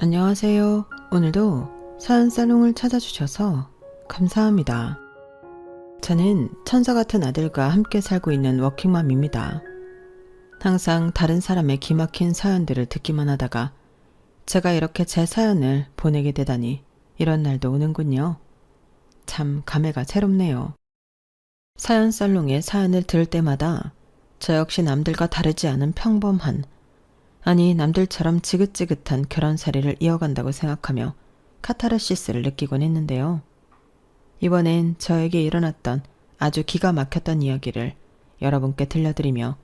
안녕하세요. 오늘도 사연살롱을 찾아주셔서 감사합니다. 저는 천사 같은 아들과 함께 살고 있는 워킹맘입니다. 항상 다른 사람의 기막힌 사연들을 듣기만 하다가 제가 이렇게 제 사연을 보내게 되다니 이런 날도 오는군요. 참 감회가 새롭네요. 사연살롱의 사연을 들을 때마다 저 역시 남들과 다르지 않은 평범한, 아니 남들처럼 지긋지긋한 결혼살이를 이어간다고 생각하며 카타르시스를 느끼곤 했는데요. 이번엔 저에게 일어났던 아주 기가 막혔던 이야기를 여러분께 들려드리며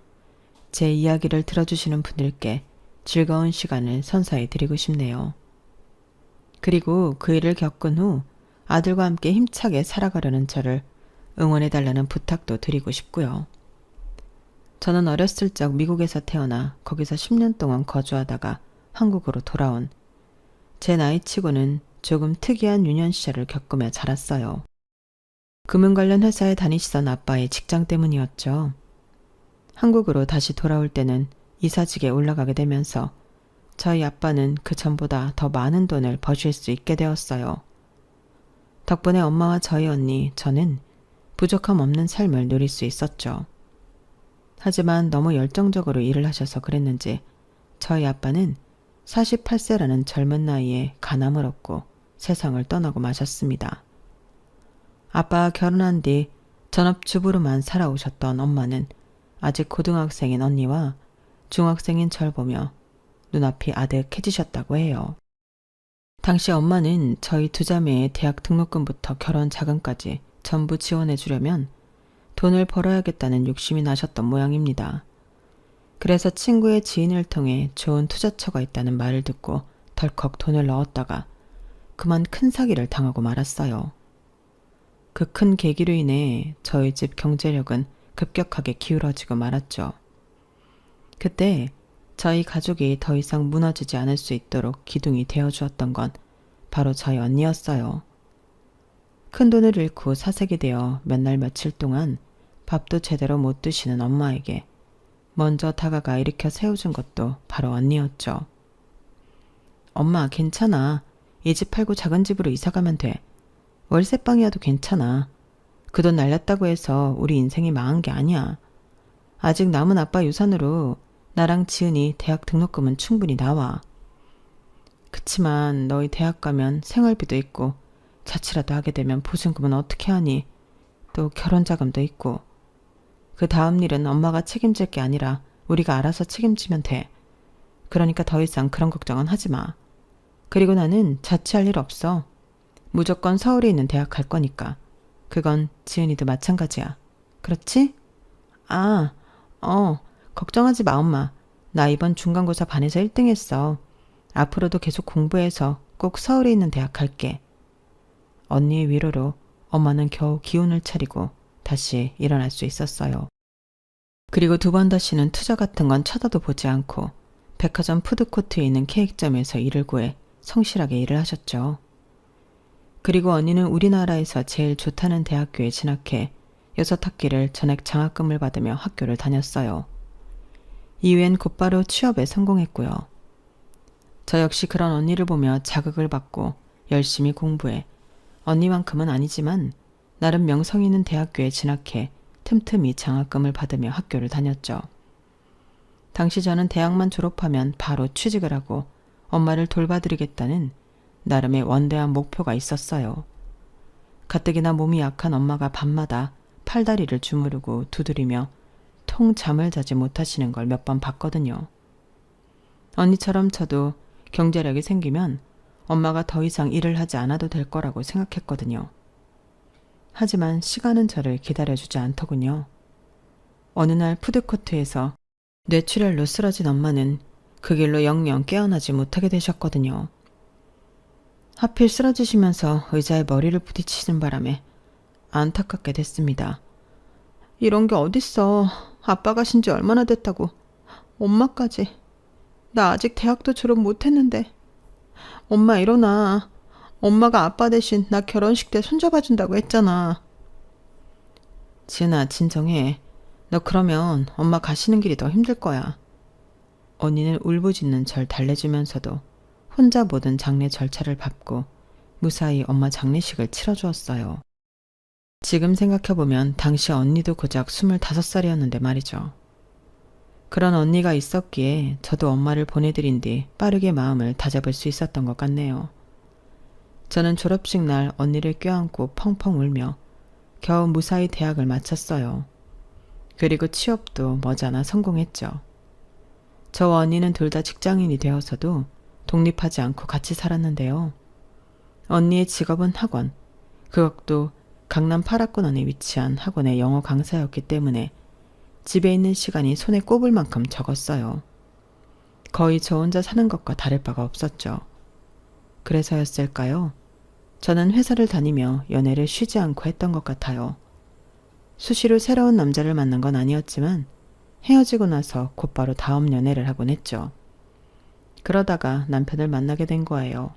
제 이야기를 들어주시는 분들께 즐거운 시간을 선사해 드리고 싶네요. 그리고 그 일을 겪은 후 아들과 함께 힘차게 살아가려는 저를 응원해달라는 부탁도 드리고 싶고요. 저는 어렸을 적 미국에서 태어나 거기서 10년 동안 거주하다가 한국으로 돌아온 제 나이치고는 조금 특이한 유년 시절을 겪으며 자랐어요. 금융 관련 회사에 다니시던 아빠의 직장 때문이었죠. 한국으로 다시 돌아올 때는 이사직에 올라가게 되면서 저희 아빠는 그 전보다 더 많은 돈을 버실 수 있게 되었어요. 덕분에 엄마와 저희 언니, 저는 부족함 없는 삶을 누릴 수 있었죠. 하지만 너무 열정적으로 일을 하셔서 그랬는지 저희 아빠는 48세라는 젊은 나이에 간암을 얻고 세상을 떠나고 마셨습니다. 아빠와 결혼한 뒤 전업주부로만 살아오셨던 엄마는 아직 고등학생인 언니와 중학생인 절 보며 눈앞이 아득해지셨다고 해요. 당시 엄마는 저희 두 자매의 대학 등록금부터 결혼 자금까지 전부 지원해 주려면 돈을 벌어야겠다는 욕심이 나셨던 모양입니다. 그래서 친구의 지인을 통해 좋은 투자처가 있다는 말을 듣고 덜컥 돈을 넣었다가 그만 큰 사기를 당하고 말았어요. 그 큰 계기로 인해 저희 집 경제력은 급격하게 기울어지고 말았죠. 그때 저희 가족이 더 이상 무너지지 않을 수 있도록 기둥이 되어주었던 건 바로 저희 언니였어요. 큰 돈을 잃고 사색이 되어 몇 날 며칠 동안 밥도 제대로 못 드시는 엄마에게 먼저 다가가 일으켜 세워준 것도 바로 언니였죠. 엄마 괜찮아. 이 집 팔고 작은 집으로 이사가면 돼. 월세방이어도 괜찮아. 그 돈 날렸다고 해서 우리 인생이 망한 게 아니야. 아직 남은 아빠 유산으로 나랑 지은이 대학 등록금은 충분히 나와. 그치만 너희 대학 가면 생활비도 있고 자취라도 하게 되면 보증금은 어떻게 하니? 또 결혼자금도 있고. 그 다음 일은 엄마가 책임질 게 아니라 우리가 알아서 책임지면 돼. 그러니까 더 이상 그런 걱정은 하지 마. 그리고 나는 자취할 일 없어. 무조건 서울에 있는 대학 갈 거니까. 그건 지은이도 마찬가지야. 그렇지? 걱정하지 마 엄마. 나 이번 중간고사 반에서 1등 했어. 앞으로도 계속 공부해서 꼭 서울에 있는 대학 갈게. 언니의 위로로 엄마는 겨우 기운을 차리고 다시 일어날 수 있었어요. 그리고 두 번 다시는 투자 같은 건 쳐다도 보지 않고 백화점 푸드코트에 있는 케이크점에서 일을 구해 성실하게 일을 하셨죠. 그리고 언니는 우리나라에서 제일 좋다는 대학교에 진학해 6학기를 전액 장학금을 받으며 학교를 다녔어요. 이후엔 곧바로 취업에 성공했고요. 저 역시 그런 언니를 보며 자극을 받고 열심히 공부해 언니만큼은 아니지만 나름 명성 있는 대학교에 진학해 틈틈이 장학금을 받으며 학교를 다녔죠. 당시 저는 대학만 졸업하면 바로 취직을 하고 엄마를 돌봐드리겠다는 나름의 원대한 목표가 있었어요. 가뜩이나 몸이 약한 엄마가 밤마다 팔다리를 주무르고 두드리며 통 잠을 자지 못하시는 걸 몇 번 봤거든요. 언니처럼 저도 경제력이 생기면 엄마가 더 이상 일을 하지 않아도 될 거라고 생각했거든요. 하지만 시간은 저를 기다려주지 않더군요. 어느 날 푸드코트에서 뇌출혈로 쓰러진 엄마는 그 길로 영영 깨어나지 못하게 되셨거든요. 하필 쓰러지시면서 의자에 머리를 부딪히는 바람에 안타깝게 됐습니다. 이런 게 어딨어. 아빠 가신 지 얼마나 됐다고. 엄마까지. 나 아직 대학도 졸업 못했는데. 엄마 일어나. 엄마가 아빠 대신 나 결혼식 때 손잡아 준다고 했잖아. 지은아 진정해. 너 그러면 엄마 가시는 길이 더 힘들 거야. 언니는 울부짖는 절 달래주면서도 혼자 모든 장례 절차를 밟고 무사히 엄마 장례식을 치러주었어요. 지금 생각해보면 당시 언니도 고작 25살이었는데 말이죠. 그런 언니가 있었기에 저도 엄마를 보내드린 뒤 빠르게 마음을 다잡을 수 있었던 것 같네요. 저는 졸업식 날 언니를 껴안고 펑펑 울며 겨우 무사히 대학을 마쳤어요. 그리고 취업도 머지않아 성공했죠. 저와 언니는 둘 다 직장인이 되어서도 독립하지 않고 같이 살았는데요. 언니의 직업은 학원, 그것도 강남 8학군 안에 위치한 학원의 영어 강사였기 때문에 집에 있는 시간이 손에 꼽을 만큼 적었어요. 거의 저 혼자 사는 것과 다를 바가 없었죠. 그래서였을까요? 저는 회사를 다니며 연애를 쉬지 않고 했던 것 같아요. 수시로 새로운 남자를 만난 건 아니었지만 헤어지고 나서 곧바로 다음 연애를 하곤 했죠. 그러다가 남편을 만나게 된 거예요.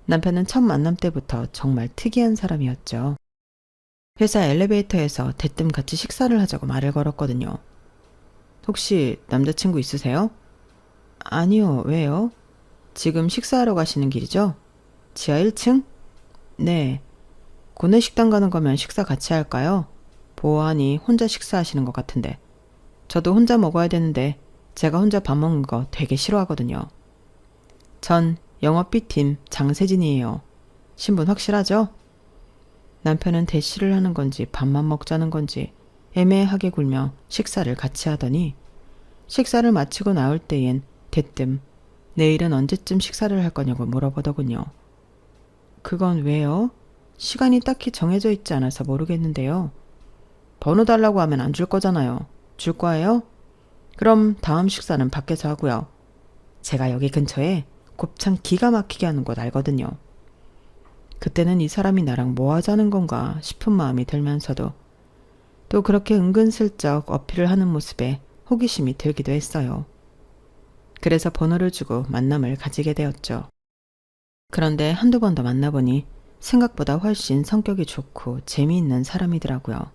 남편은 첫 만남 때부터 정말 특이한 사람이었죠. 회사 엘리베이터에서 대뜸 같이 식사를 하자고 말을 걸었거든요. 혹시 남자친구 있으세요? 아니요, 왜요? 지금 식사하러 가시는 길이죠? 지하 1층? 네. 구내식당 가는 거면 식사 같이 할까요? 보아하니 혼자 식사하시는 것 같은데. 저도 혼자 먹어야 되는데 제가 혼자 밥 먹는 거 되게 싫어하거든요. 전 영업 B팀 장세진이에요. 신분 확실하죠? 남편은 대시를 하는 건지 밥만 먹자는 건지 애매하게 굴며 식사를 같이 하더니 식사를 마치고 나올 때엔 대뜸 내일은 언제쯤 식사를 할 거냐고 물어보더군요. 그건 왜요? 시간이 딱히 정해져 있지 않아서 모르겠는데요. 번호 달라고 하면 안 줄 거잖아요. 줄 거예요? 그럼 다음 식사는 밖에서 하고요. 제가 여기 근처에 곱창 기가 막히게 하는 곳 알거든요. 그때는 이 사람이 나랑 뭐 하자는 건가 싶은 마음이 들면서도 또 그렇게 은근슬쩍 어필을 하는 모습에 호기심이 들기도 했어요. 그래서 번호를 주고 만남을 가지게 되었죠. 그런데 한두 번 더 만나보니 생각보다 훨씬 성격이 좋고 재미있는 사람이더라고요.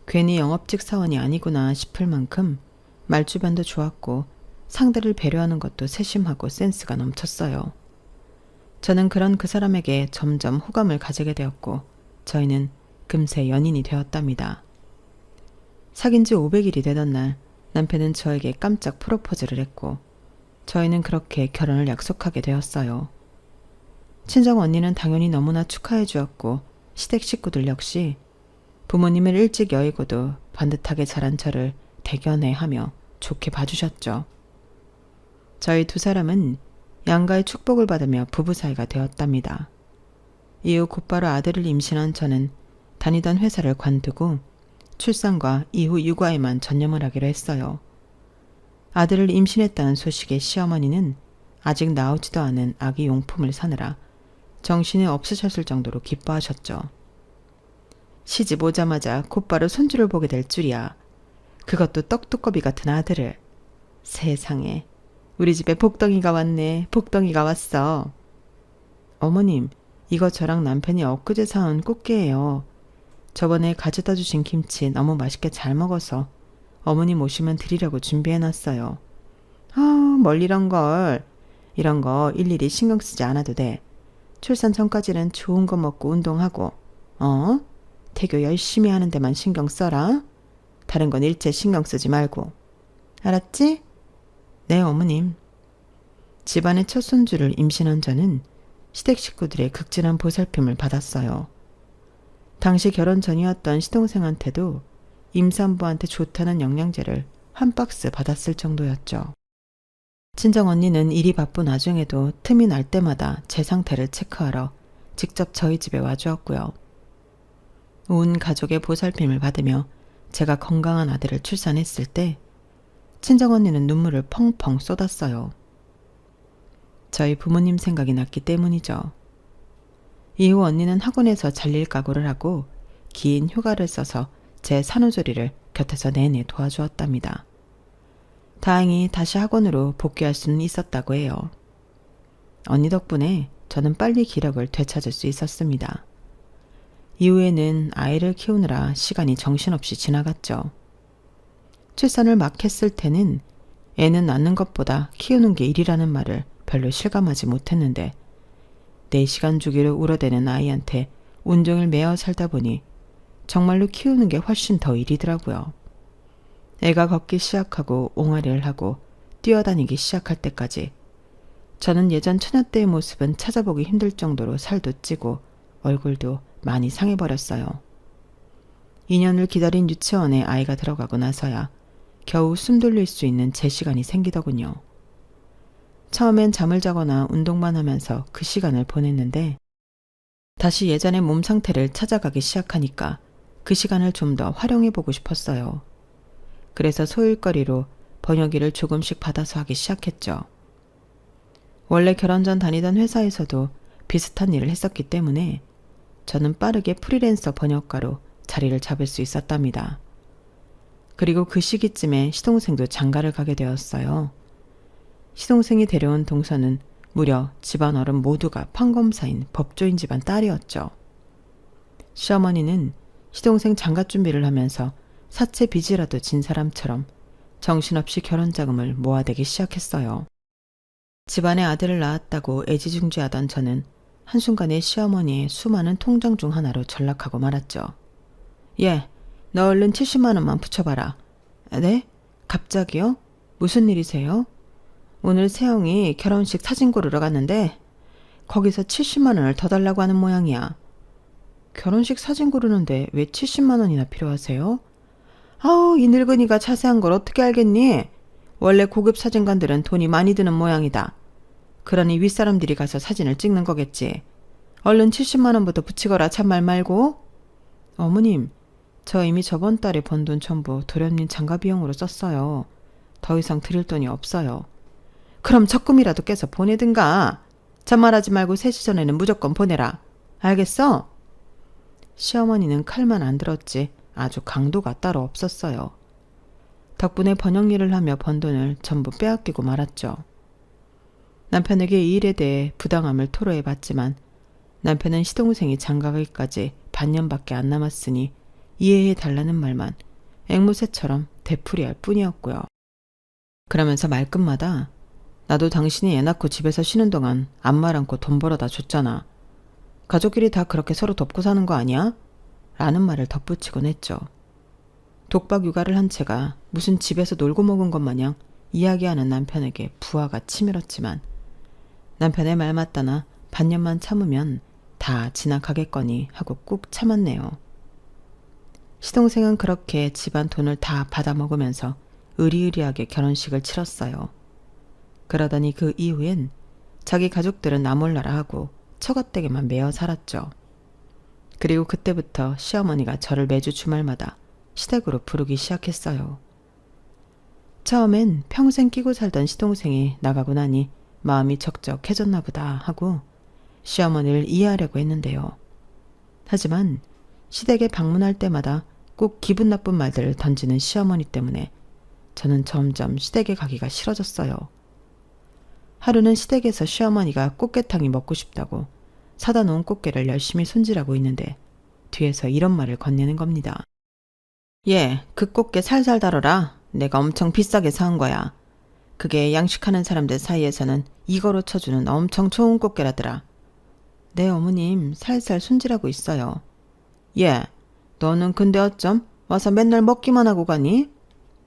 괜히 영업직 사원이 아니구나 싶을 만큼 말주변도 좋았고 상대를 배려하는 것도 세심하고 센스가 넘쳤어요. 저는 그런 그 사람에게 점점 호감을 가지게 되었고 저희는 금세 연인이 되었답니다. 사귄 지 500일이 되던 날 남편은 저에게 깜짝 프로포즈를 했고 저희는 그렇게 결혼을 약속하게 되었어요. 친정 언니는 당연히 너무나 축하해 주었고 시댁 식구들 역시 부모님을 일찍 여의고도 반듯하게 자란 저를 대견해하며 좋게 봐주셨죠. 저희 두 사람은 양가의 축복을 받으며 부부 사이가 되었답니다. 이후 곧바로 아들을 임신한 저는 다니던 회사를 관두고 출산과 이후 육아에만 전념을 하기로 했어요. 아들을 임신했다는 소식에 시어머니는 아직 나오지도 않은 아기 용품을 사느라 정신이 없으셨을 정도로 기뻐하셨죠. 시집 오자마자 곧바로 손주를 보게 될 줄이야. 그것도 떡두꺼비 같은 아들을. 세상에. 우리 집에 복덩이가 왔네. 복덩이가 왔어. 어머님, 이거 저랑 남편이 엊그제 사온 꽃게예요. 저번에 가져다 주신 김치 너무 맛있게 잘 먹어서 어머님 오시면 드리려고 준비해놨어요. 뭘 이런 걸. 이런 거 일일이 신경 쓰지 않아도 돼. 출산 전까지는 좋은 거 먹고 운동하고 태교 열심히 하는 데만 신경 써라. 다른 건 일체 신경 쓰지 말고. 알았지? 네, 어머님. 집안의 첫 손주를 임신한 저는 시댁 식구들의 극진한 보살핌을 받았어요. 당시 결혼 전이었던 시동생한테도 임산부한테 좋다는 영양제를 한 박스 받았을 정도였죠. 친정 언니는 일이 바쁜 와중에도 틈이 날 때마다 제 상태를 체크하러 직접 저희 집에 와주었고요. 온 가족의 보살핌을 받으며 제가 건강한 아들을 출산했을 때 친정 언니는 눈물을 펑펑 쏟았어요. 저희 부모님 생각이 났기 때문이죠. 이후 언니는 학원에서 잘릴 각오를 하고 긴 휴가를 써서 제 산후조리를 곁에서 내내 도와주었답니다. 다행히 다시 학원으로 복귀할 수는 있었다고 해요. 언니 덕분에 저는 빨리 기력을 되찾을 수 있었습니다. 이후에는 아이를 키우느라 시간이 정신없이 지나갔죠. 출산을 막 했을 때는 애는 낳는 것보다 키우는 게 일이라는 말을 별로 실감하지 못했는데 4시간 주기로 울어대는 아이한테 온종일 매어 살다 보니 정말로 키우는 게 훨씬 더 일이더라고요. 애가 걷기 시작하고 옹알이를 하고 뛰어다니기 시작할 때까지 저는 예전 처녀 때의 모습은 찾아보기 힘들 정도로 살도 찌고 얼굴도 많이 상해버렸어요. 2년을 기다린 유치원에 아이가 들어가고 나서야 겨우 숨 돌릴 수 있는 제 시간이 생기더군요. 처음엔 잠을 자거나 운동만 하면서 그 시간을 보냈는데 다시 예전의 몸 상태를 찾아가기 시작하니까 그 시간을 좀 더 활용해보고 싶었어요. 그래서 소일거리로 번역일을 조금씩 받아서 하기 시작했죠. 원래 결혼 전 다니던 회사에서도 비슷한 일을 했었기 때문에 저는 빠르게 프리랜서 번역가로 자리를 잡을 수 있었답니다. 그리고 그 시기쯤에 시동생도 장가를 가게 되었어요. 시동생이 데려온 동서는 무려 집안 어른 모두가 판검사인 법조인 집안 딸이었죠. 시어머니는 시동생 장가 준비를 하면서 사채 빚이라도 진 사람처럼 정신없이 결혼 자금을 모아대기 시작했어요. 집안에 아들을 낳았다고 애지중지하던 저는 한순간에 시어머니의 수많은 통장 중 하나로 전락하고 말았죠. 예, 너 얼른 70만 원만 붙여봐라. 네? 갑자기요? 무슨 일이세요? 오늘 세영이 결혼식 사진 고르러 갔는데 거기서 70만 원을 더 달라고 하는 모양이야. 결혼식 사진 고르는데 왜 70만 원이나 필요하세요? 아우, 이 늙은이가 자세한 걸 어떻게 알겠니? 원래 고급 사진관들은 돈이 많이 드는 모양이다. 그러니 윗사람들이 가서 사진을 찍는 거겠지. 얼른 70만 원부터 붙이거라. 참말 말고. 어머님, 저 이미 저번 달에 번 돈 전부 도련님 장가 비용으로 썼어요. 더 이상 드릴 돈이 없어요. 그럼 적금이라도 깨서 보내든가. 잔말하지 말고 3시 전에는 무조건 보내라. 알겠어? 시어머니는 칼만 안 들었지 아주 강도가 따로 없었어요. 덕분에 번역 일을 하며 번 돈을 전부 빼앗기고 말았죠. 남편에게 이 일에 대해 부당함을 토로해봤지만 남편은 시동생이 장가가기까지 반년밖에 안 남았으니 이해해달라는 말만 앵무새처럼 되풀이할 뿐이었고요. 그러면서 말끝마다 나도 당신이 애 낳고 집에서 쉬는 동안 앞말 않고 돈 벌어다 줬잖아. 가족끼리 다 그렇게 서로 돕고 사는 거 아니야? 라는 말을 덧붙이곤 했죠. 독박 육아를 한 채가 무슨 집에서 놀고 먹은 것 마냥 이야기하는 남편에게 부하가 치밀었지만 남편의 말 맞다나 반년만 참으면 다 지나가겠거니 하고 꾹 참았네요. 시동생은 그렇게 집안 돈을 다 받아먹으면서 의리의리하게 결혼식을 치렀어요. 그러더니 그 이후엔 자기 가족들은 나 몰라라 하고 처갓댁에만 매어 살았죠. 그리고 그때부터 시어머니가 저를 매주 주말마다 시댁으로 부르기 시작했어요. 처음엔 평생 끼고 살던 시동생이 나가고 나니 마음이 적적해졌나 보다 하고 시어머니를 이해하려고 했는데요. 하지만 시댁에 방문할 때마다 꼭 기분 나쁜 말들을 던지는 시어머니 때문에 저는 점점 시댁에 가기가 싫어졌어요. 하루는 시댁에서 시어머니가 꽃게탕이 먹고 싶다고 사다 놓은 꽃게를 열심히 손질하고 있는데 뒤에서 이런 말을 건네는 겁니다. 예, 그 꽃게 살살 다뤄라. 내가 엄청 비싸게 사온 거야. 그게 양식하는 사람들 사이에서는 이거로 쳐주는 엄청 좋은 꽃게라더라. 네, 어머님, 살살 손질하고 있어요. 예, 너는 근데 어쩜 와서 맨날 먹기만 하고 가니?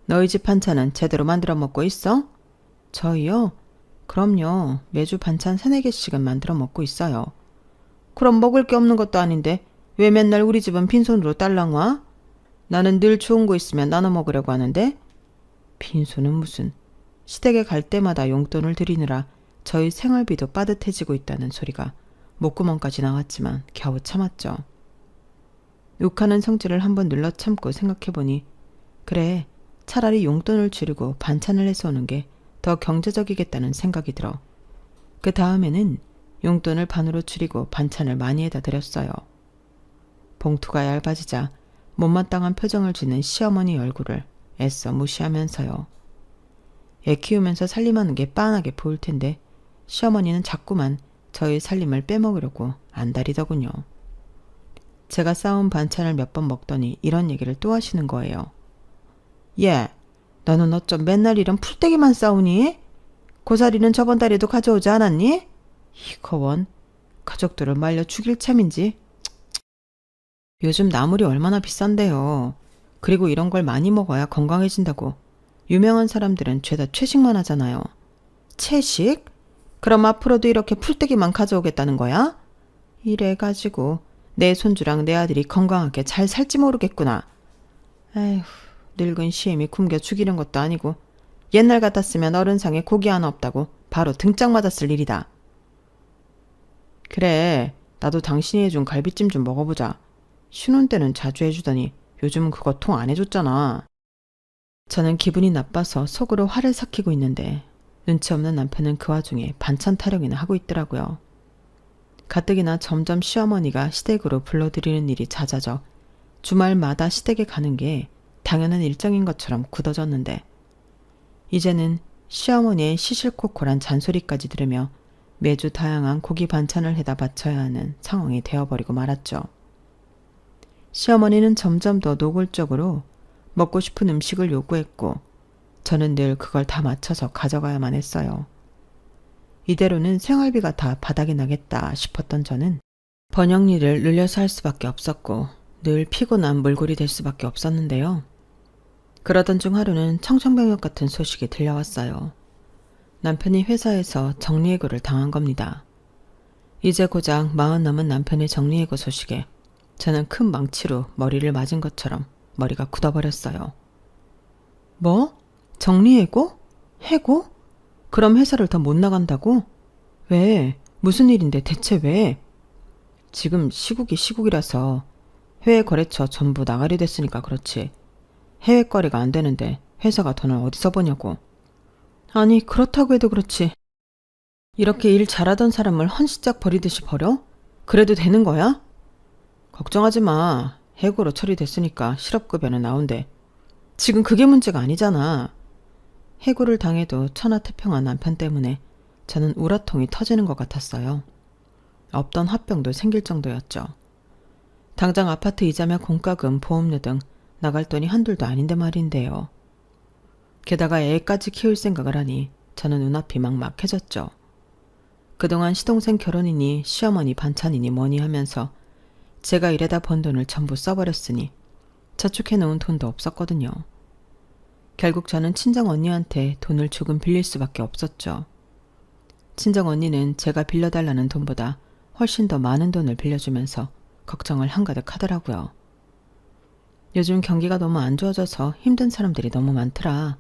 너희 집 반찬은 제대로 만들어 먹고 있어? 저희요? 그럼요. 매주 반찬 3-4개씩은 만들어 먹고 있어요. 그럼 먹을 게 없는 것도 아닌데 왜 맨날 우리 집은 빈손으로 딸랑 와? 나는 늘 좋은 거 있으면 나눠 먹으려고 하는데? 빈손은 무슨. 시댁에 갈 때마다 용돈을 드리느라 저희 생활비도 빠듯해지고 있다는 소리가 목구멍까지 나왔지만 겨우 참았죠. 욕하는 성질을 한번 눌러 참고 생각해보니 그래, 차라리 용돈을 줄이고 반찬을 해서 오는 게 더 경제적이겠다는 생각이 들어 그 다음에는 용돈을 반으로 줄이고 반찬을 많이 해다 드렸어요. 봉투가 얇아지자 못마땅한 표정을 짓는 시어머니 얼굴을 애써 무시하면서요. 애 키우면서 살림하는 게 빤하게 보일 텐데 시어머니는 자꾸만 저희 살림을 빼먹으려고 안달이더군요. 제가 싸온 반찬을 몇 번 먹더니 이런 얘기를 또 하시는 거예요. 예, 너는 어쩜 맨날 이런 풀떼기만 싸우니? 고사리는 저번 달에도 가져오지 않았니? 이거원, 가족들을 말려 죽일 참인지. 요즘 나물이 얼마나 비싼데요. 그리고 이런 걸 많이 먹어야 건강해진다고. 유명한 사람들은 죄다 채식만 하잖아요. 채식? 그럼 앞으로도 이렇게 풀떼기만 가져오겠다는 거야? 이래가지고 내 손주랑 내 아들이 건강하게 잘 살지 모르겠구나. 에휴, 늙은 시엠이 굶겨 죽이는 것도 아니고 옛날 같았으면 어른상에 고기 하나 없다고 바로 등짝 맞았을 일이다. 그래, 나도 당신이 해준 갈비찜 좀 먹어보자. 신혼 때는 자주 해주더니 요즘은 그거 통 안 해줬잖아. 저는 기분이 나빠서 속으로 화를 삭히고 있는데 눈치 없는 남편은 그 와중에 반찬 타령이나 하고 있더라고요. 가뜩이나 점점 시어머니가 시댁으로 불러들이는 일이 잦아져 주말마다 시댁에 가는 게 당연한 일정인 것처럼 굳어졌는데 이제는 시어머니의 시실코콜한 잔소리까지 들으며 매주 다양한 고기 반찬을 해다 바쳐야 하는 상황이 되어버리고 말았죠. 시어머니는 점점 더 노골적으로 먹고 싶은 음식을 요구했고 저는 늘 그걸 다 맞춰서 가져가야만 했어요. 이대로는 생활비가 다 바닥이 나겠다 싶었던 저는 번영일을 늘려서 할 수밖에 없었고 늘 피곤한 몰골이 될 수밖에 없었는데요. 그러던 중 하루는 청천벽력 같은 소식이 들려왔어요. 남편이 회사에서 정리해고를 당한 겁니다. 이제 고작 40 넘은 남편의 정리해고 소식에 저는 큰 망치로 머리를 맞은 것처럼 머리가 굳어버렸어요. 뭐? 정리해고? 해고? 그럼 회사를 더 못 나간다고? 왜? 무슨 일인데 대체 왜? 지금 시국이 시국이라서 해외 거래처 전부 나가리 됐으니까 그렇지. 해외 거래가 안 되는데 회사가 돈을 어디서 버냐고. 아니 그렇다고 해도 그렇지. 이렇게 일 잘하던 사람을 헌시짝 버리듯이 버려? 그래도 되는 거야? 걱정하지 마. 해고로 처리됐으니까 실업급여는 나온대. 지금 그게 문제가 아니잖아. 해고를 당해도 천하태평한 남편 때문에 저는 우라통이 터지는 것 같았어요. 없던 화병도 생길 정도였죠. 당장 아파트 이자며 공과금, 보험료 등 나갈 돈이 한둘도 아닌데 말인데요. 게다가 애까지 키울 생각을 하니 저는 눈앞이 막막해졌죠. 그동안 시동생 결혼이니 시어머니 반찬이니 뭐니 하면서 제가 일하다 번 돈을 전부 써버렸으니 저축해놓은 돈도 없었거든요. 결국 저는 친정 언니한테 돈을 조금 빌릴 수밖에 없었죠. 친정 언니는 제가 빌려달라는 돈보다 훨씬 더 많은 돈을 빌려주면서 걱정을 한가득 하더라고요. 요즘 경기가 너무 안 좋아져서 힘든 사람들이 너무 많더라.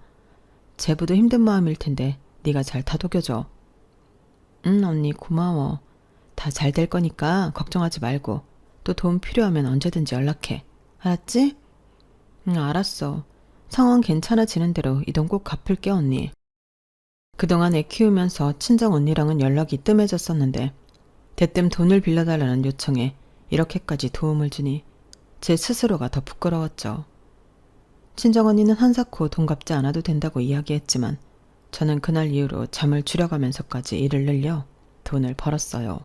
제부도 힘든 마음일 텐데 네가 잘 다독여줘. 언니 고마워. 다 잘 될 거니까 걱정하지 말고 또 도움 필요하면 언제든지 연락해. 알았지? 알았어. 상황 괜찮아지는 대로 이 돈 꼭 갚을게 언니. 그동안 애 키우면서 친정 언니랑은 연락이 뜸해졌었는데 대뜸 돈을 빌려달라는 요청에 이렇게까지 도움을 주니 제 스스로가 더 부끄러웠죠. 친정 언니는 한사코 돈 갚지 않아도 된다고 이야기했지만 저는 그날 이후로 잠을 줄여가면서까지 일을 늘려 돈을 벌었어요.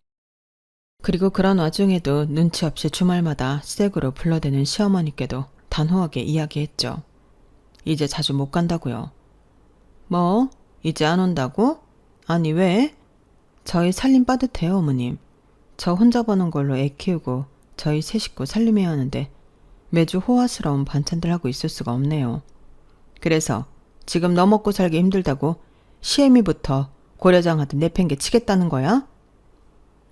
그리고 그런 와중에도 눈치 없이 주말마다 시댁으로 불러대는 시어머니께도 단호하게 이야기했죠. 이제 자주 못 간다고요. 뭐? 이제 안 온다고? 아니 왜? 저희 살림 빠듯해요 어머님. 저 혼자 버는 걸로 애 키우고 저희 세 식구 살림해야 하는데 매주 호화스러운 반찬들 하고 있을 수가 없네요. 그래서 지금 너 먹고 살기 힘들다고 시애미부터 고려장 하듯 내팽개 치겠다는 거야?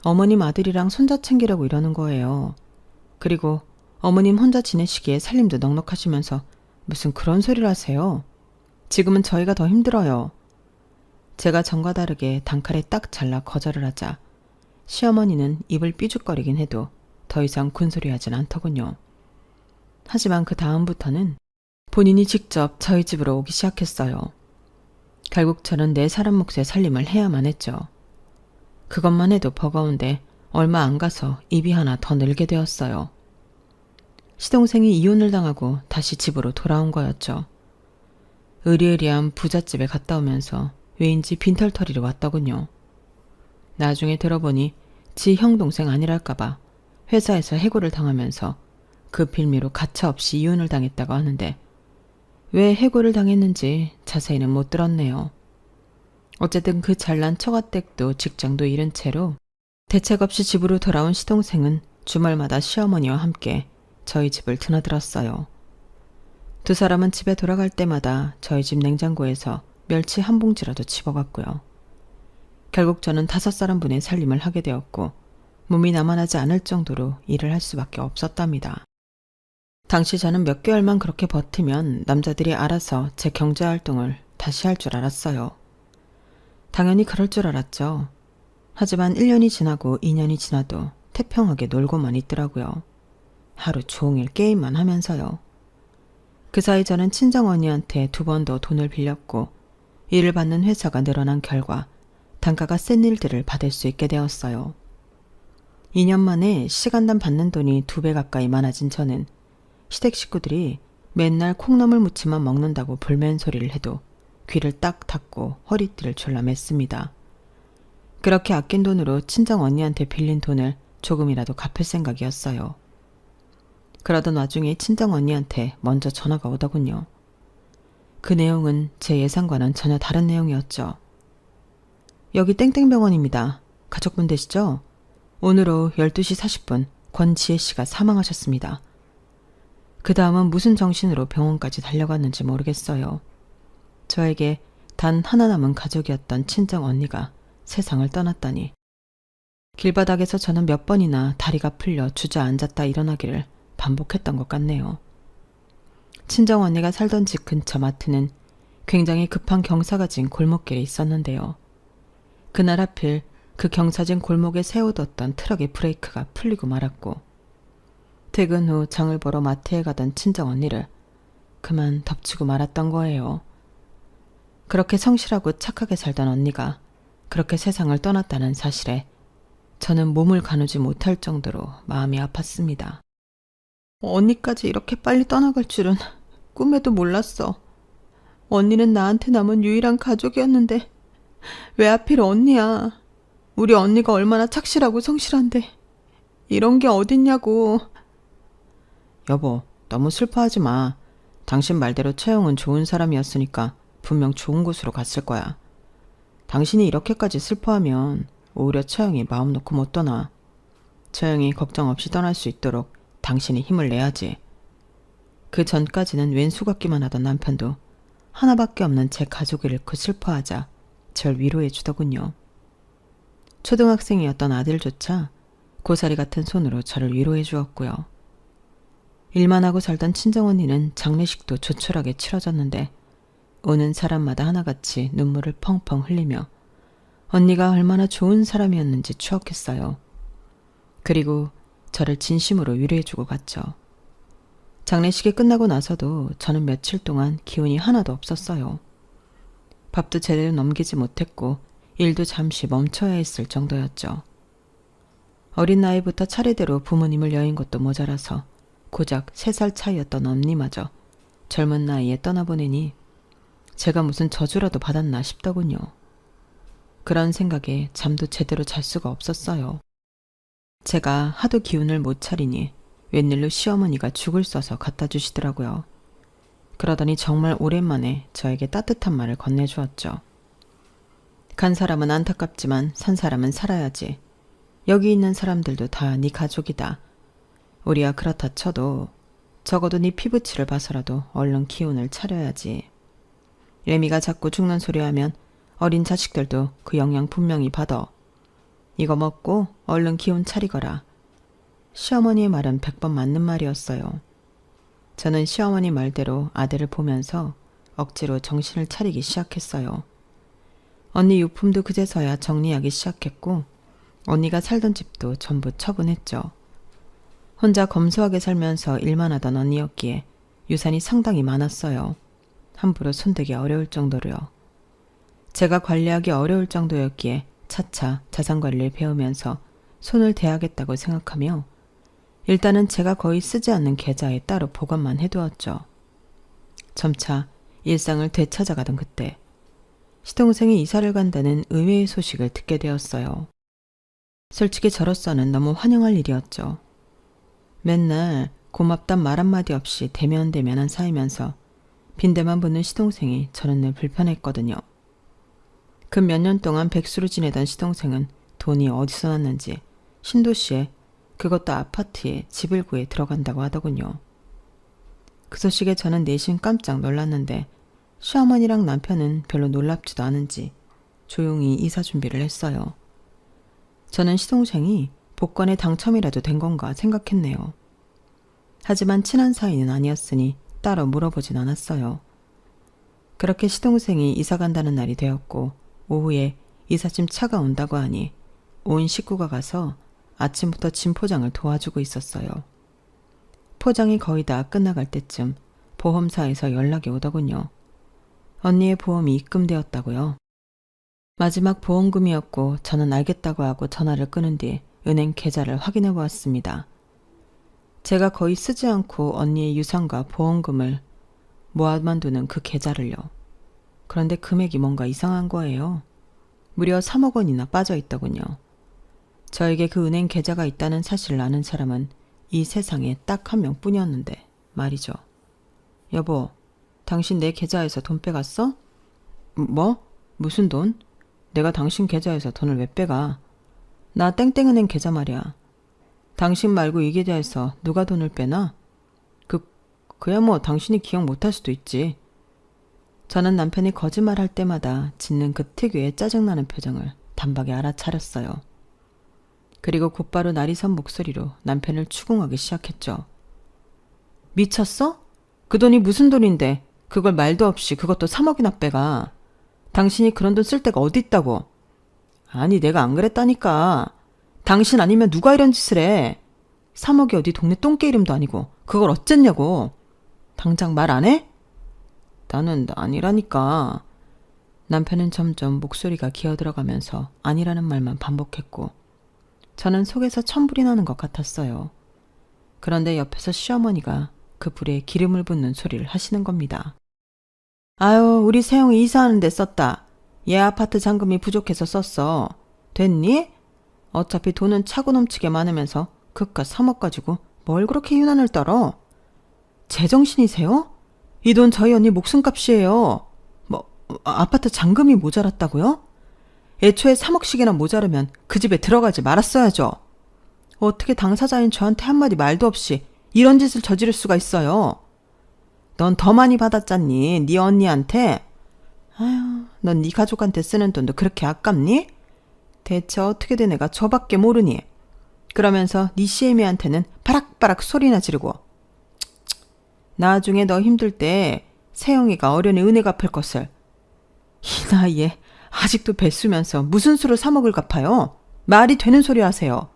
어머님 아들이랑 손자 챙기려고 이러는 거예요. 그리고 어머님 혼자 지내시기에 살림도 넉넉하시면서 무슨 그런 소리를 하세요. 지금은 저희가 더 힘들어요. 제가 전과 다르게 단칼에 딱 잘라 거절을 하자 시어머니는 입을 삐죽거리긴 해도 더 이상 군소리하진 않더군요. 하지만 그 다음부터는 본인이 직접 저희 집으로 오기 시작했어요. 결국 저는 내 사람 몫의 살림을 해야만 했죠. 그것만 해도 버거운데 얼마 안 가서 입이 하나 더 늘게 되었어요. 시동생이 이혼을 당하고 다시 집으로 돌아온 거였죠. 으리으리한 부잣집에 갔다 오면서 왜인지 빈털터리로 왔더군요. 나중에 들어보니 지 형 동생 아니랄까봐 회사에서 해고를 당하면서 그 빌미로 가차없이 이혼을 당했다고 하는데 왜 해고를 당했는지 자세히는 못 들었네요. 어쨌든 그 잘난 처가댁도 직장도 잃은 채로 대책 없이 집으로 돌아온 시동생은 주말마다 시어머니와 함께 저희 집을 드나들었어요. 두 사람은 집에 돌아갈 때마다 저희 집 냉장고에서 멸치 한 봉지라도 집어갔고요. 결국 저는 5사람분의 살림을 하게 되었고 몸이 남아나지 않을 정도로 일을 할 수밖에 없었답니다. 당시 저는 몇 개월만 그렇게 버티면 남자들이 알아서 제 경제활동을 다시 할 줄 알았어요. 당연히 그럴 줄 알았죠. 하지만 1년이 지나고 2년이 지나도 태평하게 놀고만 있더라고요. 하루 종일 게임만 하면서요. 그 사이 저는 친정언니한테 2번 더 돈을 빌렸고 일을 받는 회사가 늘어난 결과 단가가 센 일들을 받을 수 있게 되었어요. 2년 만에 시간당 받는 돈이 2배 가까이 많아진 저는 시댁 식구들이 맨날 콩나물 무침만 먹는다고 불면 소리를 해도 귀를 딱 닫고 허리띠를 졸라맸습니다. 그렇게 아낀 돈으로 친정 언니한테 빌린 돈을 조금이라도 갚을 생각이었어요. 그러던 와중에 친정 언니한테 먼저 전화가 오더군요. 그 내용은 제 예상과는 전혀 다른 내용이었죠. 여기 땡땡병원입니다. 가족분 되시죠? 오늘 오후 12시 40분 권지혜 씨가 사망하셨습니다. 그 다음은 무슨 정신으로 병원까지 달려갔는지 모르겠어요. 저에게 단 하나 남은 가족이었던 친정 언니가 세상을 떠났다니. 길바닥에서 저는 몇 번이나 다리가 풀려 주저앉았다 일어나기를 반복했던 것 같네요. 친정 언니가 살던 집 근처 마트는 굉장히 급한 경사가 진 골목길에 있었는데요. 그날 하필 그 경사진 골목에 세워뒀던 트럭의 브레이크가 풀리고 말았고 퇴근 후 장을 보러 마트에 가던 친정 언니를 그만 덮치고 말았던 거예요. 그렇게 성실하고 착하게 살던 언니가 그렇게 세상을 떠났다는 사실에 저는 몸을 가누지 못할 정도로 마음이 아팠습니다. 언니까지 이렇게 빨리 떠나갈 줄은 꿈에도 몰랐어. 언니는 나한테 남은 유일한 가족이었는데 왜 하필 언니야. 우리 언니가 얼마나 착실하고 성실한데 이런 게 어딨냐고. 여보, 너무 슬퍼하지 마. 당신 말대로 채영은 좋은 사람이었으니까 분명 좋은 곳으로 갔을 거야. 당신이 이렇게까지 슬퍼하면 오히려 채영이 마음 놓고 못 떠나. 채영이 걱정 없이 떠날 수 있도록 당신이 힘을 내야지. 그 전까지는 왼수 같기만 하던 남편도 하나밖에 없는 제 가족을 잃고 슬퍼하자 절 위로해 주더군요. 초등학생이었던 아들조차 고사리 같은 손으로 저를 위로해 주었고요. 일만 하고 살던 친정언니는 장례식도 조촐하게 치러졌는데 오는 사람마다 하나같이 눈물을 펑펑 흘리며 언니가 얼마나 좋은 사람이었는지 추억했어요. 그리고 저를 진심으로 위로해주고 갔죠. 장례식이 끝나고 나서도 저는 며칠 동안 기운이 하나도 없었어요. 밥도 제대로 넘기지 못했고 일도 잠시 멈춰야 했을 정도였죠. 어린 나이부터 차례대로 부모님을 여인 것도 모자라서 고작 3살 차이였던 언니마저 젊은 나이에 떠나보내니 제가 무슨 저주라도 받았나 싶더군요. 그런 생각에 잠도 제대로 잘 수가 없었어요. 제가 하도 기운을 못 차리니 웬일로 시어머니가 죽을 써서 갖다 주시더라고요. 그러더니 정말 오랜만에 저에게 따뜻한 말을 건네주었죠. 간 사람은 안타깝지만 산 사람은 살아야지. 여기 있는 사람들도 다 네 가족이다. 우리야 그렇다 쳐도 적어도 네 피부치를 봐서라도 얼른 기운을 차려야지. 레미가 자꾸 죽는 소리 하면 어린 자식들도 그 영향 분명히 받아. 이거 먹고 얼른 기운 차리거라. 시어머니의 말은 100번 맞는 말이었어요. 저는 시어머니 말대로 아들을 보면서 억지로 정신을 차리기 시작했어요. 언니 유품도 그제서야 정리하기 시작했고 언니가 살던 집도 전부 처분했죠. 혼자 검소하게 살면서 일만 하던 언니였기에 유산이 상당히 많았어요. 함부로 손대기 어려울 정도로요. 제가 관리하기 어려울 정도였기에 차차 자산관리를 배우면서 손을 대야겠다고 생각하며 일단은 제가 거의 쓰지 않는 계좌에 따로 보관만 해두었죠. 점차 일상을 되찾아가던 그때 시동생이 이사를 간다는 의외의 소식을 듣게 되었어요. 솔직히 저로서는 너무 환영할 일이었죠. 맨날 고맙단 말 한마디 없이 대면대면한 사이면서 빈대만 붙는 시동생이 저는 늘 불편했거든요. 그 몇 년 동안 백수로 지내던 시동생은 돈이 어디서 났는지 신도시에, 그것도 아파트에 집을 구해 들어간다고 하더군요. 그 소식에 저는 내심 깜짝 놀랐는데 시어머니랑 남편은 별로 놀랍지도 않은지 조용히 이사 준비를 했어요. 저는 시동생이 복권에 당첨이라도 된 건가 생각했네요. 하지만 친한 사이는 아니었으니 따로 물어보진 않았어요. 그렇게 시동생이 이사 간다는 날이 되었고 오후에 이삿짐 차가 온다고 하니 온 식구가 가서 아침부터 짐 포장을 도와주고 있었어요. 포장이 거의 다 끝나갈 때쯤 보험사에서 연락이 오더군요. 언니의 보험이 입금되었다고요. 마지막 보험금이었고 저는 알겠다고 하고 전화를 끊은 뒤 은행 계좌를 확인해 보았습니다. 제가 거의 쓰지 않고 언니의 유산과 보험금을 모아만 두는 그 계좌를요. 그런데 금액이 뭔가 이상한 거예요. 무려 3억 원이나 빠져 있더군요. 저에게 그 은행 계좌가 있다는 사실을 아는 사람은 이 세상에 딱 한 명뿐이었는데 말이죠. 여보, 당신 내 계좌에서 돈 빼갔어? 뭐? 무슨 돈? 내가 당신 계좌에서 돈을 왜 빼가? 나 땡땡은행 계좌 말이야. 당신 말고 이 계좌에서 누가 돈을 빼나? 그야 뭐 당신이 기억 못할 수도 있지. 저는 남편이 거짓말할 때마다 짓는 그 특유의 짜증나는 표정을 단박에 알아차렸어요. 그리고 곧바로 날이 선 목소리로 남편을 추궁하기 시작했죠. 미쳤어? 그 돈이 무슨 돈인데 그걸 말도 없이 그것도 3억이나 빼가. 당신이 그런 돈 쓸 데가 어디 있다고. 아니 내가 안 그랬다니까. 당신 아니면 누가 이런 짓을 해. 3억이 어디 동네 똥개 이름도 아니고 그걸 어쨌냐고. 당장 말 안 해? 나는 아니라니까. 남편은 점점 목소리가 기어들어가면서 아니라는 말만 반복했고 저는 속에서 천불이 나는 것 같았어요. 그런데 옆에서 시어머니가 그 불에 기름을 붓는 소리를 하시는 겁니다. 아유, 우리 세영이 이사하는 데 썼다. 얘 아파트 잔금이 부족해서 썼어. 됐니? 어차피 돈은 차고 넘치게 많으면서 그깟 3억 가지고 뭘 그렇게 유난을 떨어? 제정신이세요? 이 돈 저희 언니 목숨값이에요. 아파트 잔금이 모자랐다고요? 애초에 3억씩이나 모자르면 그 집에 들어가지 말았어야죠. 어떻게 당사자인 저한테 한마디 말도 없이 이런 짓을 저지를 수가 있어요. 넌 더 많이 받았잖니, 네 언니한테. 아휴, 넌 네 가족한테 쓰는 돈도 그렇게 아깝니? 대체 어떻게 된 애가 저밖에 모르니? 그러면서 네 시애미한테는 바락바락 소리나 지르고. 나중에 너 힘들 때 세영이가 어련히 은혜 갚을 것을. 이 나이에 아직도 배 쓰면서 무슨 수로 3억을 갚아요? 말이 되는 소리 하세요.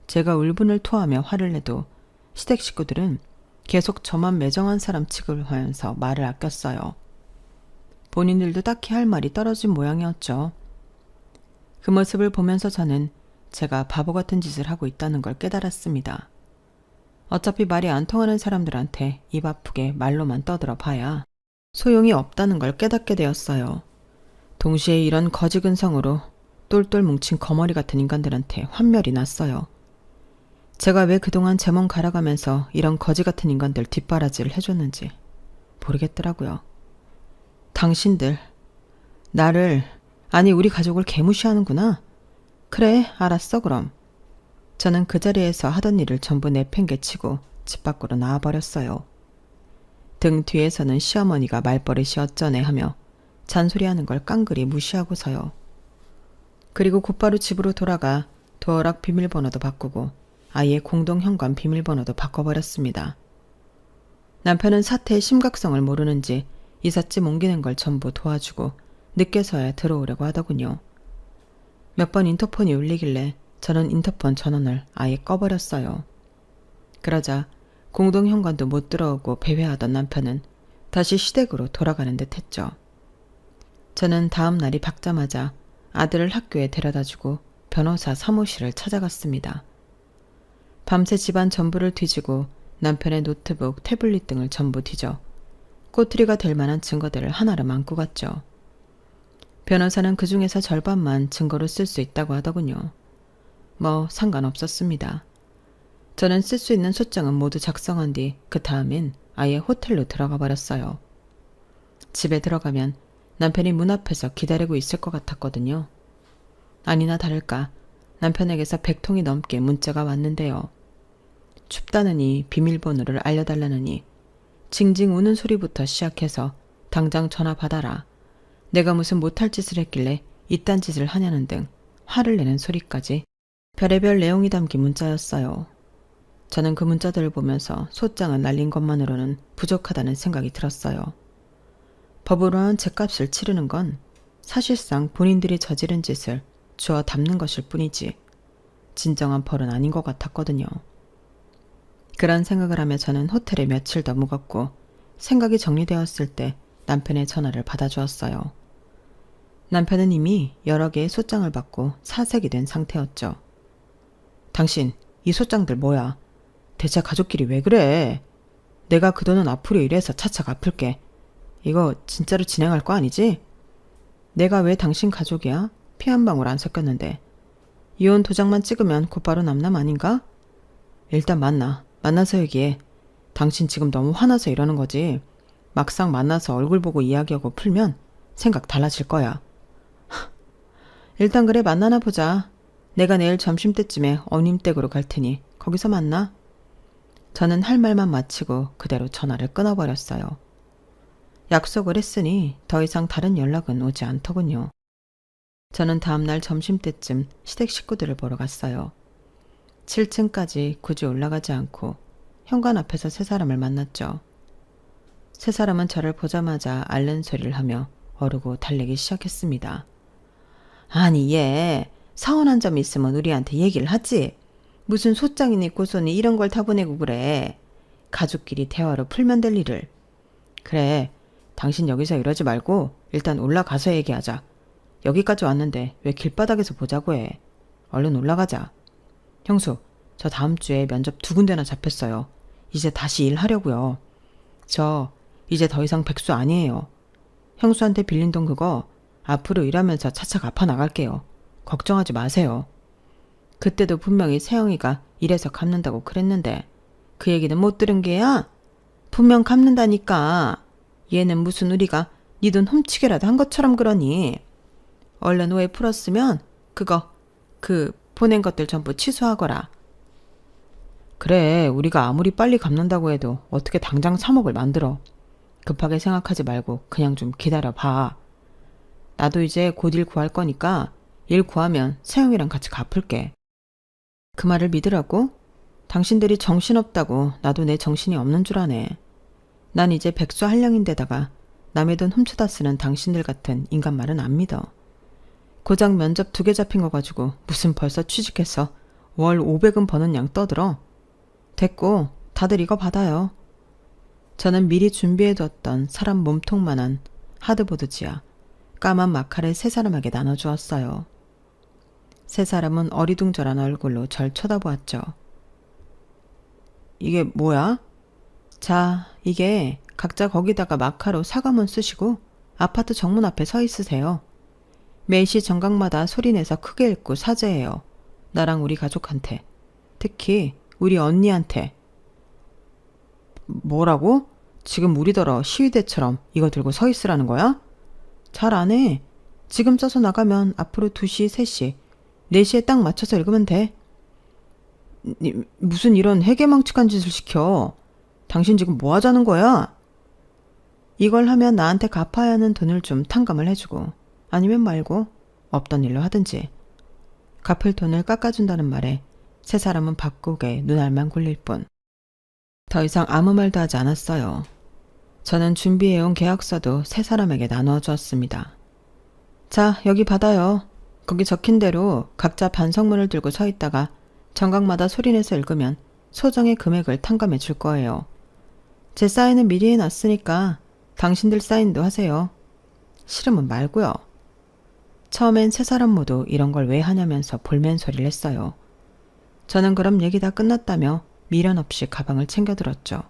제가 울분을 토하며 화를 내도 시댁 식구들은 계속 저만 매정한 사람 취급하면서 말을 아꼈어요. 본인들도 딱히 할 말이 떨어진 모양이었죠. 그 모습을 보면서 저는 제가 바보 같은 짓을 하고 있다는 걸 깨달았습니다. 어차피 말이 안 통하는 사람들한테 입 아프게 말로만 떠들어 봐야 소용이 없다는 걸 깨닫게 되었어요. 동시에 이런 거지근성으로 똘똘 뭉친 거머리 같은 인간들한테 환멸이 났어요. 제가 왜 그동안 제 몸 갈아가면서 이런 거지 같은 인간들 뒷바라지를 해줬는지 모르겠더라고요. 당신들, 나를, 아니 우리 가족을 개무시하는구나. 그래, 알았어 그럼. 저는 그 자리에서 하던 일을 전부 내팽개치고 집 밖으로 나와버렸어요. 등 뒤에서는 시어머니가 말버릇이 어쩌네 하며 잔소리하는 걸 깡그리 무시하고서요. 그리고 곧바로 집으로 돌아가 도어락 비밀번호도 바꾸고 아예 공동현관 비밀번호도 바꿔버렸습니다. 남편은 사태의 심각성을 모르는지 이삿짐 옮기는 걸 전부 도와주고 늦게서야 들어오려고 하더군요. 몇 번 인터폰이 울리길래 저는 인터폰 전원을 아예 꺼버렸어요. 그러자 공동현관도 못 들어오고 배회하던 남편은 다시 시댁으로 돌아가는 듯 했죠. 저는 다음 날이 밝자마자 아들을 학교에 데려다주고 변호사 사무실을 찾아갔습니다. 밤새 집안 전부를 뒤지고 남편의 노트북, 태블릿 등을 전부 뒤져 꼬투리가 될 만한 증거들을 하나로 안고 갔죠. 변호사는 그 중에서 절반만 증거로 쓸 수 있다고 하더군요. 뭐 상관없었습니다. 저는 쓸 수 있는 소장은 모두 작성한 뒤 그 다음엔 아예 호텔로 들어가 버렸어요. 집에 들어가면 남편이 문 앞에서 기다리고 있을 것 같았거든요. 아니나 다를까 남편에게서 100통이 넘게 문자가 왔는데요. 춥다느니 비밀번호를 알려달라느니 징징 우는 소리부터 시작해서 당장 전화 받아라. 내가 무슨 못할 짓을 했길래 이딴 짓을 하냐는 등 화를 내는 소리까지 별의별 내용이 담긴 문자였어요. 저는 그 문자들을 보면서 소장을 날린 것만으로는 부족하다는 생각이 들었어요. 법으로 한 죗값을 치르는 건 사실상 본인들이 저지른 짓을 주워 담는 것일 뿐이지 진정한 벌은 아닌 것 같았거든요. 그런 생각을 하며 저는 호텔에 며칠 더 묵었고 생각이 정리되었을 때 남편의 전화를 받아주었어요. 남편은 이미 여러 개의 소장을 받고 사색이 된 상태였죠. 당신 이 소장들 뭐야? 대체 가족끼리 왜 그래? 내가 그 돈은 앞으로 일해서 차차 갚을게. 이거 진짜로 진행할 거 아니지? 내가 왜 당신 가족이야? 피 한 방울 안 섞였는데. 이혼 도장만 찍으면 곧바로 남남 아닌가? 일단 만나서 얘기해. 당신 지금 너무 화나서 이러는 거지. 막상 만나서 얼굴 보고 이야기하고 풀면 생각 달라질 거야. 일단 그래 만나나 보자. 내가 내일 점심때쯤에 어님 댁으로 갈 테니 거기서 만나. 저는 할 말만 마치고 그대로 전화를 끊어버렸어요. 약속을 했으니 더 이상 다른 연락은 오지 않더군요. 저는 다음날 점심때쯤 시댁 식구들을 보러 갔어요. 7층까지 굳이 올라가지 않고 현관 앞에서 세 사람을 만났죠. 세 사람은 저를 보자마자 앓는 소리를 하며 어르고 달래기 시작했습니다. 아니 얘 서운한 점 있으면 우리한테 얘기를 하지. 무슨 소장이니 고소니 이런 걸 다 보내고 그래. 가족끼리 대화로 풀면 될 일을. 그래 당신 여기서 이러지 말고 일단 올라가서 얘기하자. 여기까지 왔는데 왜 길바닥에서 보자고 해. 얼른 올라가자. 형수 저 다음 주에 면접 2군데나 잡혔어요. 이제 다시 일하려고요. 저 이제 더 이상 백수 아니에요. 형수한테 빌린 돈 그거 앞으로 일하면서 차차 갚아 나갈게요. 걱정하지 마세요. 그때도 분명히 세영이가 이래서 갚는다고 그랬는데 그 얘기는 못 들은 게야? 분명 갚는다니까. 얘는 무슨 우리가 네 돈 훔치게라도 한 것처럼 그러니. 얼른 오해 풀었으면 그 보낸 것들 전부 취소하거라. 그래 우리가 아무리 빨리 갚는다고 해도 어떻게 당장 3억을 만들어. 급하게 생각하지 말고 그냥 좀 기다려봐. 나도 이제 곧 일 구할 거니까 일 구하면 세영이랑 같이 갚을게. 그 말을 믿으라고? 당신들이 정신없다고 나도 내 정신이 없는 줄 아네. 난 이제 백수 한량인데다가 남의 돈 훔쳐다 쓰는 당신들 같은 인간 말은 안 믿어. 고작 면접 2개 잡힌 거 가지고 무슨 벌써 취직해서 월 500은 버는 양 떠들어. 됐고 다들 이거 받아요. 저는 미리 준비해뒀던 사람 몸통만한 하드보드 지하 까만 마카를 세 사람에게 나눠주었어요. 세 사람은 어리둥절한 얼굴로 절 쳐다보았죠. 이게 뭐야? 자, 이게 각자 거기다가 마카로 사과문 쓰시고 아파트 정문 앞에 서 있으세요. 매일시 정각마다 소리내서 크게 읽고 사죄해요. 나랑 우리 가족한테. 특히 우리 언니한테. 뭐라고? 지금 우리더러 시위대처럼 이거 들고 서 있으라는 거야? 잘 안 해. 지금 써서 나가면 앞으로 2시, 3시, 4시에 딱 맞춰서 읽으면 돼. 무슨 이런 해괴망측한 짓을 시켜. 당신 지금 뭐 하자는 거야? 이걸 하면 나한테 갚아야 하는 돈을 좀 탕감을 해주고 아니면 말고 없던 일로 하든지. 갚을 돈을 깎아준다는 말에 세 사람은 밥국에 눈알만 굴릴 뿐. 더 이상 아무 말도 하지 않았어요. 저는 준비해온 계약서도 세 사람에게 나누어 주었습니다. 자, 여기 받아요. 거기 적힌 대로 각자 반성문을 들고 서 있다가 정각마다 소리내서 읽으면 소정의 금액을 탕감해 줄 거예요. 제 사인은 미리 해놨으니까 당신들 사인도 하세요. 싫으면 말고요. 처음엔 세 사람 모두 이런 걸 왜 하냐면서 볼멘 소리를 했어요. 저는 그럼 얘기 다 끝났다며 미련 없이 가방을 챙겨들었죠.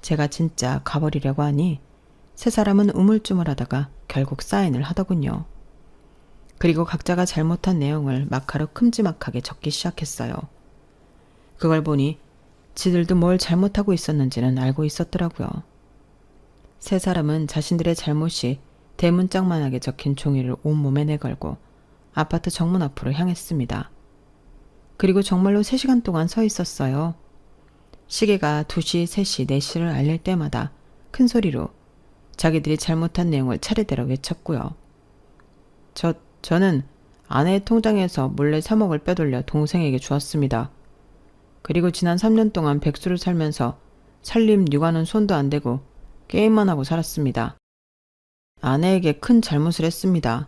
제가 진짜 가버리려고 하니 세 사람은 우물쭈물하다가 결국 사인을 하더군요. 그리고 각자가 잘못한 내용을 마카로 큼지막하게 적기 시작했어요. 그걸 보니 지들도 뭘 잘못하고 있었는지는 알고 있었더라고요. 세 사람은 자신들의 잘못이 대문짝만하게 적힌 종이를 온몸에 내걸고 아파트 정문 앞으로 향했습니다. 그리고 정말로 3시간 동안 서 있었어요. 시계가 2시, 3시, 4시를 알릴 때마다 큰 소리로 자기들이 잘못한 내용을 차례대로 외쳤고요. 저는 아내의 통장에서 몰래 3억을 빼돌려 동생에게 주었습니다. 그리고 지난 3년 동안 백수로 살면서 살림 육아는 손도 안 대고 게임만 하고 살았습니다. 아내에게 큰 잘못을 했습니다.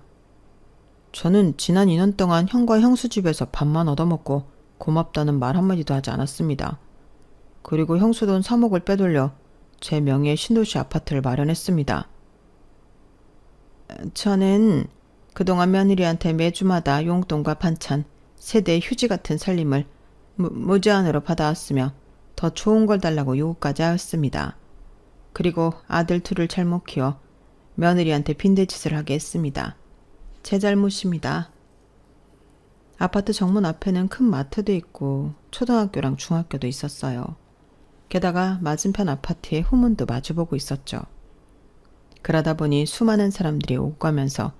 저는 지난 2년 동안 형과 형수 집에서 밥만 얻어먹고 고맙다는 말 한마디도 하지 않았습니다. 그리고 형수 돈 3억을 빼돌려 제 명의의 신도시 아파트를 마련했습니다. 저는 그동안 며느리한테 매주마다 용돈과 반찬, 세대 휴지 같은 살림을 무제한으로 받아왔으며 더 좋은 걸 달라고 요구까지 하였습니다. 그리고 아들 둘을 잘못 키워 며느리한테 빈대짓을 하게 했습니다. 제 잘못입니다. 아파트 정문 앞에는 큰 마트도 있고 초등학교랑 중학교도 있었어요. 게다가 맞은편 아파트의 후문도 마주보고 있었죠. 그러다 보니 수많은 사람들이 오고 가면서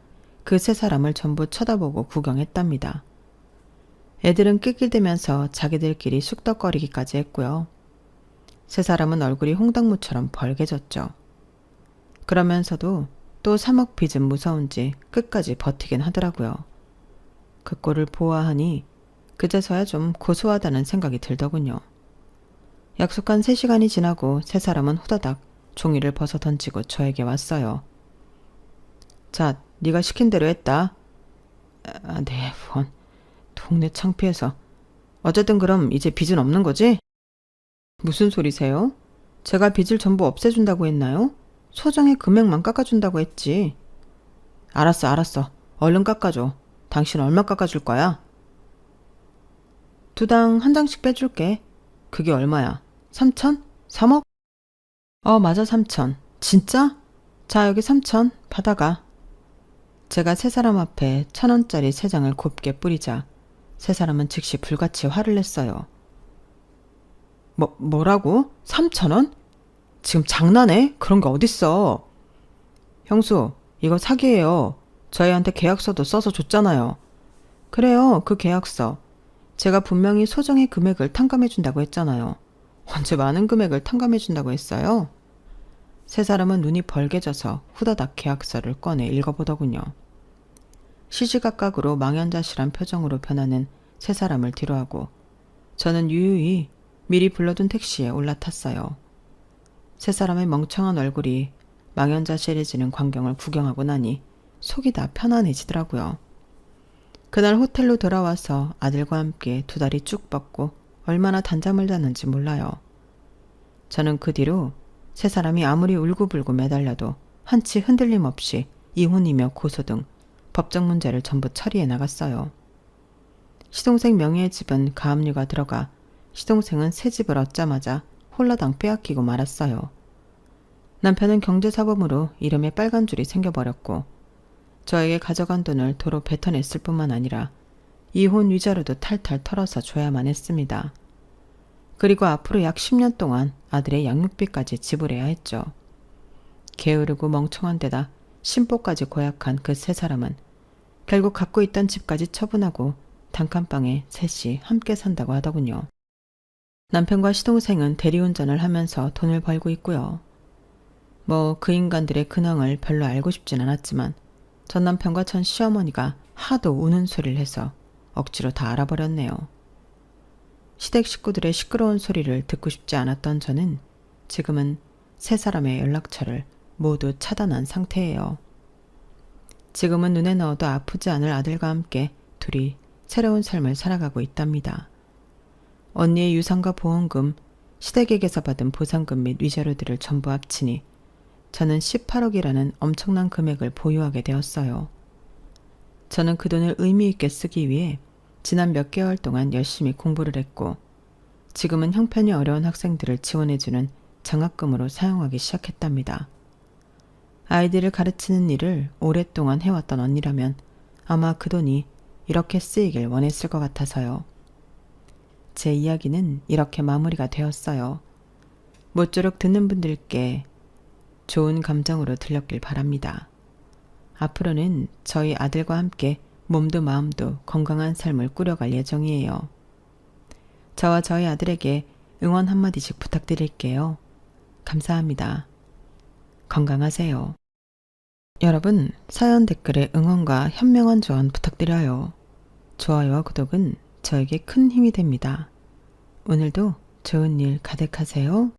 그 3사람을 전부 쳐다보고 구경했답니다. 애들은 낄낄대면서 자기들끼리 쑥덕거리기까지 했고요. 3사람은 얼굴이 홍당무처럼 벌개졌죠. 그러면서도 또 3억 빚은 무서운지 끝까지 버티긴 하더라고요. 그 꼴을 보아하니 그제서야 좀 고소하다는 생각이 들더군요. 약속한 3시간이 지나고 3사람은 후다닥 종이를 벗어 던지고 저에게 왔어요. 자, 네가 시킨 대로 했다. 네, 원. 동네 창피해서. 어쨌든 그럼 이제 빚은 없는 거지? 무슨 소리세요? 제가 빚을 전부 없애준다고 했나요? 소정의 금액만 깎아준다고 했지. 알았어. 얼른 깎아줘. 당신 얼마 깎아줄 거야? 2당 1장씩 빼줄게. 그게 얼마야? 3천? 3억? 맞아, 3천. 진짜? 자, 여기 3천. 받아가. 제가 3사람 앞에 1,000원짜리 3장을 곱게 뿌리자 3사람은 즉시 불같이 화를 냈어요. 뭐라고? 3,000원? 지금 장난해? 그런 게 어딨어. 형수, 이거 사기예요. 저희한테 계약서도 써서 줬잖아요. 그래요, 그 계약서. 제가 분명히 소정의 금액을 탕감해준다고 했잖아요. 언제 많은 금액을 탕감해준다고 했어요? 3사람은 눈이 벌개져서 후다닥 계약서를 꺼내 읽어보더군요. 시시각각으로 망연자실한 표정으로 변하는 3사람을 뒤로하고 저는 유유히 미리 불러둔 택시에 올라탔어요. 3사람의 멍청한 얼굴이 망연자실해지는 광경을 구경하고 나니 속이 다 편안해지더라고요. 그날 호텔로 돌아와서 아들과 함께 2다리 쭉 뻗고 얼마나 단잠을 잤는지 몰라요. 저는 그 뒤로 3사람이 아무리 울고불고 매달려도 한치 흔들림 없이 이혼이며 고소 등 법적 문제를 전부 처리해 나갔어요. 시동생 명의의 집은 가압류가 들어가 시동생은 새 집을 얻자마자 홀라당 빼앗기고 말았어요. 남편은 경제사범으로 이름에 빨간 줄이 생겨버렸고 저에게 가져간 돈을 도로 뱉어냈을 뿐만 아니라 이혼 위자료도 탈탈 털어서 줘야만 했습니다. 그리고 앞으로 약 10년 동안 아들의 양육비까지 지불해야 했죠. 게으르고 멍청한 데다 심보까지 고약한 그 3사람은 결국 갖고 있던 집까지 처분하고 단칸방에 셋이 함께 산다고 하더군요. 남편과 시동생은 대리운전을 하면서 돈을 벌고 있고요. 그 인간들의 근황을 별로 알고 싶진 않았지만 전 남편과 전 시어머니가 하도 우는 소리를 해서 억지로 다 알아버렸네요. 시댁 식구들의 시끄러운 소리를 듣고 싶지 않았던 저는 지금은 3사람의 연락처를 모두 차단한 상태예요. 지금은 눈에 넣어도 아프지 않을 아들과 함께 둘이 새로운 삶을 살아가고 있답니다. 언니의 유산과 보험금, 시댁에게서 받은 보상금 및 위자료들을 전부 합치니 저는 18억이라는 엄청난 금액을 보유하게 되었어요. 저는 그 돈을 의미 있게 쓰기 위해 지난 몇 개월 동안 열심히 공부를 했고 지금은 형편이 어려운 학생들을 지원해주는 장학금으로 사용하기 시작했답니다. 아이들을 가르치는 일을 오랫동안 해왔던 언니라면 아마 그 돈이 이렇게 쓰이길 원했을 것 같아서요. 제 이야기는 이렇게 마무리가 되었어요. 모쪼록 듣는 분들께 좋은 감정으로 들렸길 바랍니다. 앞으로는 저희 아들과 함께 몸도 마음도 건강한 삶을 꾸려갈 예정이에요. 저와 저희 아들에게 응원 한마디씩 부탁드릴게요. 감사합니다. 건강하세요. 여러분, 사연 댓글에 응원과 현명한 조언 부탁드려요. 좋아요와 구독은 저에게 큰 힘이 됩니다. 오늘도 좋은 일 가득하세요.